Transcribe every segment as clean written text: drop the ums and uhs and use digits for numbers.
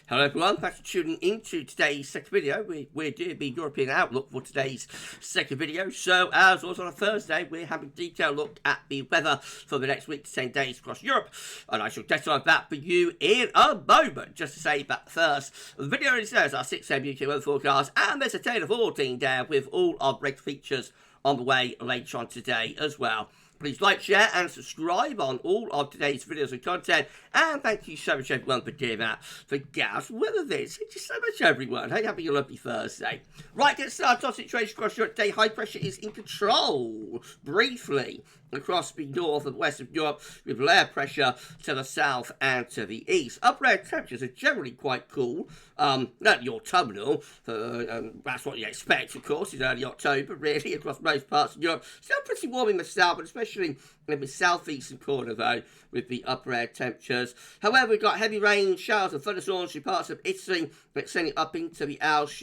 Hello everyone, thanks for tuning into today's second video. We're doing the European outlook for today's second video. So as always on a Thursday, we're having a detailed look at the weather for the next week to 10 days across Europe. And I shall describe that for you in a moment. Just to say that first, the video is our 6 AM UK weather forecast, and there's a tale of 14 down with all of regular features on the way later on today as well. Please like, share and subscribe on all of today's videos and content. And thank you so much everyone for doing that for GavsWeatherVids. Thank you so much everyone. Hey, having a lovely Thursday. Right, get started on situation across Europe today. High pressure is in control briefly across the north and west of Europe, with low pressure to the south and to the east. Upper air temperatures are generally quite cool. Not autumnal, that's what you expect, of course, in early October, really, across most parts of Europe. Still pretty warm in the south, but especially in the southeastern corner, though, with the upper air temperatures. However, we've got heavy rain, showers and thunderstorms in parts of Italy, extending up into the Alps,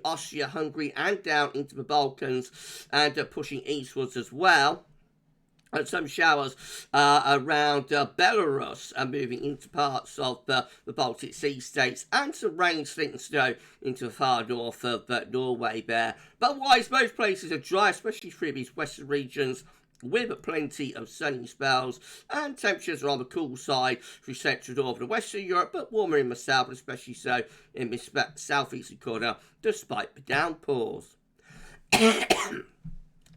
Austria, Hungary, and down into the Balkans, and pushing eastwards as well. And some showers around Belarus and moving into parts of the Baltic Sea states, and some rain, sleet and snow into the far north of Norway there. But otherwise, most places are dry, especially through these western regions, with plenty of sunny spells, and temperatures are on the cool side through central, northern and western Europe, but warmer in the south, and especially so in the southeastern corner, despite the downpours.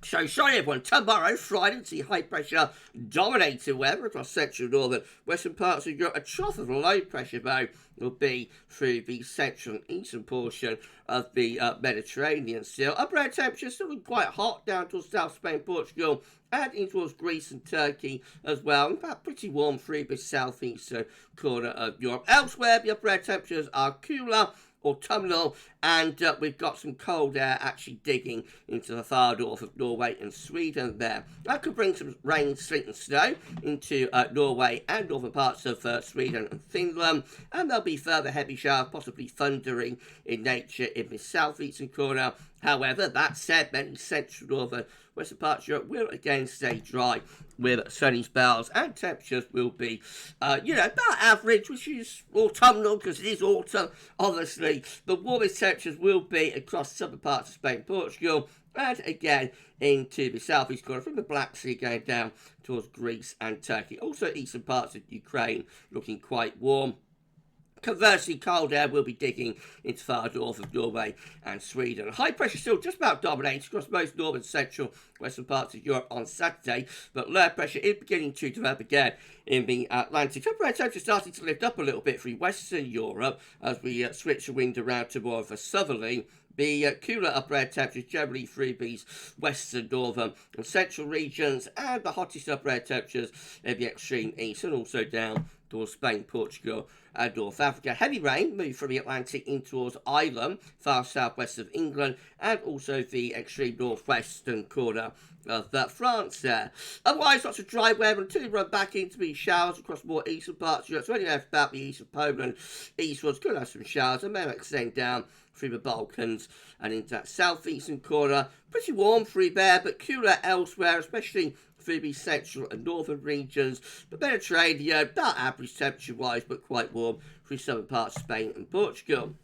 So, sorry everyone, tomorrow, Friday, we see high pressure dominating weather across central, northern, western parts of Europe. A trough of low pressure, though, will be through the central and eastern portion of the Mediterranean still. Upper air temperatures still quite hot down towards South Spain, Portugal, and in towards Greece and Turkey as well. In fact, pretty warm through the southeastern corner of Europe. Elsewhere, the upper air temperatures are cooler, autumnal, and we've got some cold air actually digging into the far north of Norway and Sweden there. That could bring some rain, sleet and snow into Norway and northern parts of Sweden and Finland, and there'll be further heavy showers, possibly thundering in nature in the southeastern corner. However, that said, many central, northern, western parts of Europe will again stay dry with sunny spells, and temperatures will be, about average, which is autumnal because it is autumn, obviously. The warmest temperatures will be across southern parts of Spain, Portugal, and again into the southeast corner from the Black Sea going down towards Greece and Turkey. Also, eastern parts of Ukraine looking quite warm. Conversely, cold air will be digging into far north of Norway and Sweden. High pressure still just about dominates across most northern, central, western parts of Europe on Saturday, but low pressure is beginning to develop again in the Atlantic. Upper air temperature starting to lift up a little bit through Western Europe as we switch the wind around to more of a southerly. The cooler upper air temperatures generally through these western, northern and central regions, and the hottest upper air temperatures in the extreme east and also down towards Spain, Portugal and North Africa. Heavy rain moved from the Atlantic in towards Ireland, far southwest of England, and also the extreme northwestern corner of France there. Otherwise, lots of dry weather until we run back into these showers across more eastern parts of Europe. So anywhere about the east of Poland eastwards, could have some showers and may extend down through the Balkans and into that southeastern corner. Pretty warm through there, but cooler elsewhere, especially through the central and northern regions. The Mediterranean, about average temperature-wise, but quite warm through southern parts of Spain and Portugal.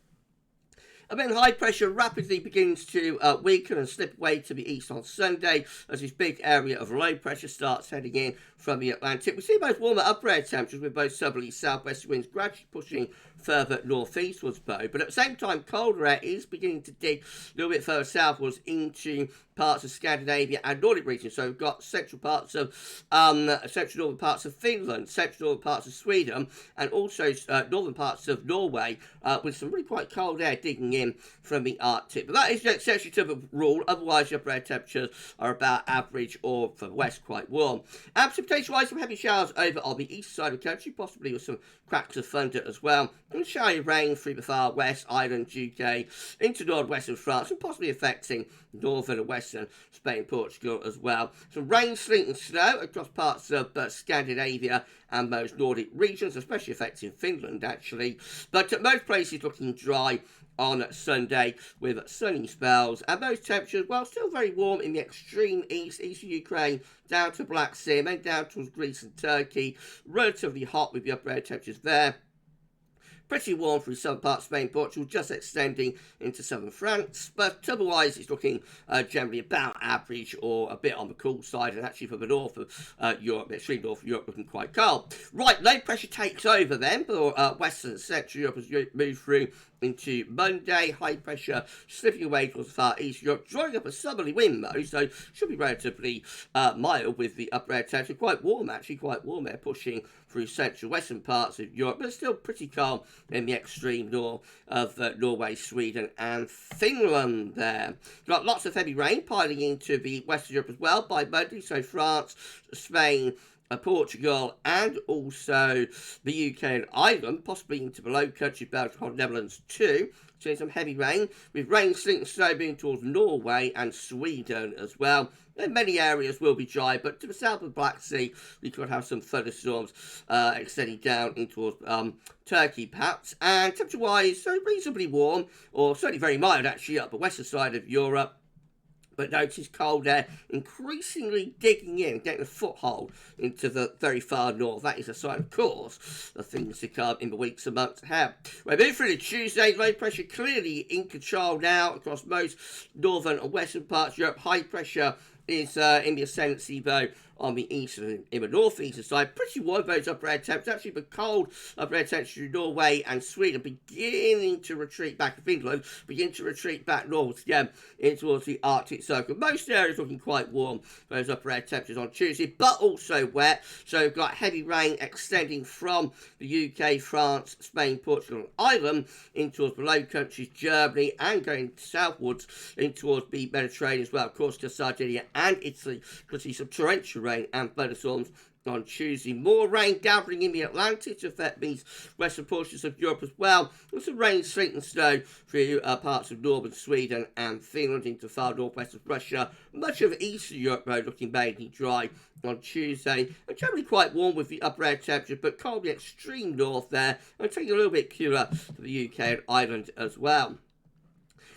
And then high pressure rapidly begins to weaken and slip away to the east on Sunday as this big area of low pressure starts heading in from the Atlantic. We see both warmer upper air temperatures with both southerly southwest winds gradually pushing further northeastwards, but at the same time colder air is beginning to dig a little bit further southwards into parts of Scandinavia and Nordic regions. So we've got central northern parts of Finland, central northern parts of Sweden, and also northern parts of Norway, with some really quite cold air digging in from the Arctic. But that is the exception to the rule. Otherwise, your upper air temperatures are about average, or for the west, quite warm. And precipitation-wise, some heavy showers over on the east side of the country, possibly with some cracks of thunder as well. And showery rain through the far west, Ireland, UK, into northwestern France, and possibly affecting northern and western Spain, Portugal as well. Some rain, sleet and snow across parts of Scandinavia and most Nordic regions, especially affecting Finland actually. But most places looking dry on Sunday with sunny spells, and those temperatures, well, still very warm in the extreme eastern Ukraine, down to Black Sea, and then down towards Greece and Turkey. Relatively hot with the upper air temperatures there. pretty warm through southern parts of Spain, Portugal, just extending into southern France. But otherwise, it's looking generally about average or a bit on the cool side. And actually, for the north of Europe, the extreme north of Europe, looking quite cold. Right, low pressure takes over then for Western and Central Europe as you move through into Monday. High pressure slipping away towards the far east Europe, drawing up a southerly wind though, so should be relatively mild with the upper air temperature. Quite warm, actually, quite warm there, pushing through central western parts of Europe, but still pretty calm in the extreme north of Norway, Sweden, and Finland there. Got lots of heavy rain piling into the western Europe as well by Monday, so France, Spain, Portugal, and also the UK and Ireland, possibly into the Low Country, Belgium, Netherlands too. Seeing some heavy rain, with rain, sleet and snow moving towards Norway and Sweden as well. And many areas will be dry, but to the south of the Black Sea, we could have some thunderstorms extending down in towards Turkey, perhaps. And temperature-wise, so reasonably warm, or certainly very mild actually, up the western side of Europe. But notice cold air increasingly digging in, getting a foothold into the very far north. That is a sign, of course, of things to come in the weeks and months ahead. We're moving through to Tuesday. Low pressure clearly in control now across most northern and western parts of Europe. High pressure is in the ascendancy, though, on the eastern, in the northeastern side. Pretty warm, those upper air temperatures. Actually, the cold upper air temperatures in Norway and Sweden beginning to retreat back to Finland, begin to retreat back north again in towards the Arctic Circle. Most areas looking quite warm, those upper air temperatures on Tuesday, but also wet. So we've got heavy rain extending from the UK, France, Spain, Portugal, and Ireland in towards the Low Countries, Germany, and going southwards in towards the Mediterranean as well. Of course, to Sardinia and Italy. Could see some torrential rain and thunderstorms on Tuesday. More rain gathering in the Atlantic to affect these western portions of Europe as well. With some rain, sleet and snow through parts of northern Sweden and Finland into far northwest of Russia. Much of eastern Europe, though, looking mainly dry on Tuesday. And generally quite warm with the upper air temperature, but cold the extreme north there. And taking a little bit cooler for the UK and Ireland as well.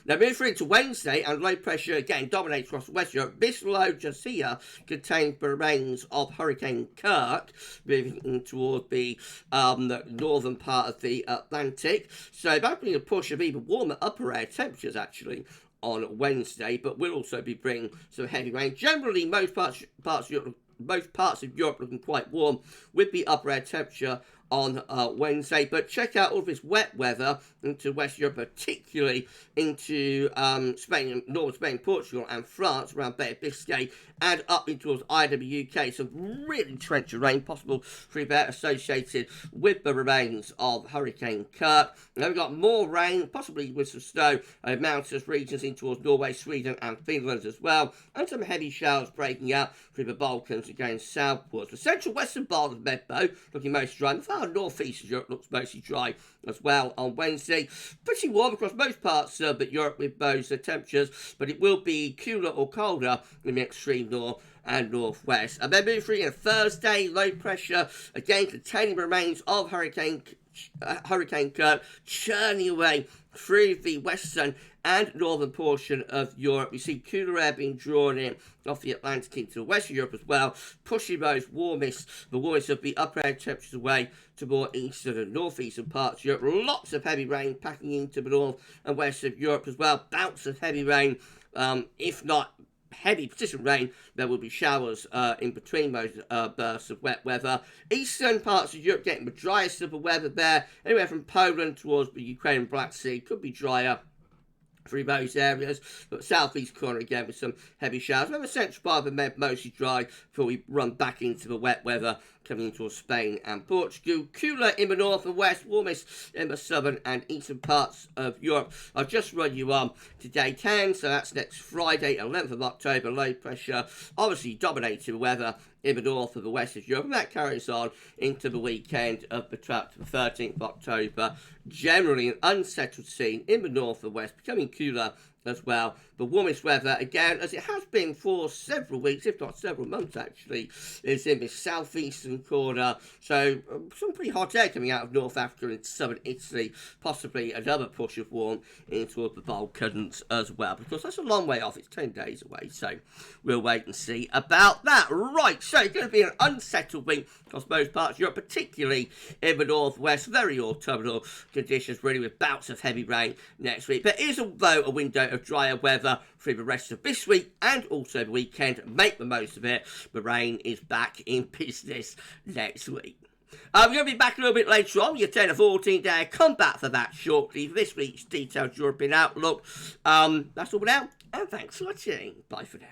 Now, moving through into Wednesday, and low pressure again dominates across West Europe. This low just here contains the remains of Hurricane Kirk, moving in toward the northern part of the Atlantic. So, that being a push of even warmer upper air temperatures, actually, on Wednesday, but will also be bringing some heavy rain. Generally, most parts of Europe looking quite warm with the upper air temperature on Wednesday, but check out all of this wet weather into West Europe, particularly into Spain, northern Spain, Portugal and France, around Bay of Biscay, and up in towards Ireland, the UK. Some really torrential rain possible through there associated with the remains of Hurricane Kirk. Now we've got more rain, possibly with some snow in mountainous regions in towards Norway, Sweden and Finland as well, and some heavy showers breaking out through the Balkans again southwards. The central western part of Medbo looking most dry. The far northeast of Europe looks mostly dry as well on Wednesday. Pretty warm across most parts of Europe with those temperatures, but it will be cooler or colder in the extreme north and northwest. And then moving through to Thursday, low pressure again containing remains of Hurricane Kirk churning away through the western and northern portion of Europe. We see cooler air being drawn in off the Atlantic into western Europe as well, pushing the warmest of the upper air temperatures away to more eastern and northeastern parts of Europe. Lots of heavy rain packing into the north and west of Europe as well. Bouts of heavy rain, if not heavy persistent rain, there will be showers in between those bursts of wet weather. Eastern parts of Europe getting the driest of the weather there, anywhere from Poland towards the Ukraine and Black Sea, could be drier through those areas, but southeast corner again with some heavy showers. Remember, central part of the Med mostly dry before we run back into the wet weather coming into Spain and Portugal. Cooler in the north and west, warmest in the southern and eastern parts of Europe. I'll just run you on to day 10, so that's next Friday, 11th of October. Low pressure, obviously dominating weather in the north of the west of Europe, and that carries on into the weekend of the 12th to the 13th of October. Generally an unsettled scene in the north and west, becoming cooler as well. The warmest weather, again, as it has been for several weeks, if not several months actually, is in the southeastern corner. So some pretty hot air coming out of North Africa and southern Italy, possibly another push of warm in toward the Balkans as well, because that's a long way off. It's 10 days away, so we'll wait and see about that. Right, so it's going to be an unsettled week across most parts of Europe, particularly in the northwest. Very autumnal conditions, really, with bouts of heavy rain next week. There is, though, a window of drier weather through the rest of this week and also the weekend. Make the most of it. The rain is back in business next week. We're going to be back a little bit later on. Your 10 to 14 day. Come back for that shortly. This week's detailed European outlook. That's all for now, and thanks for watching. Bye for now.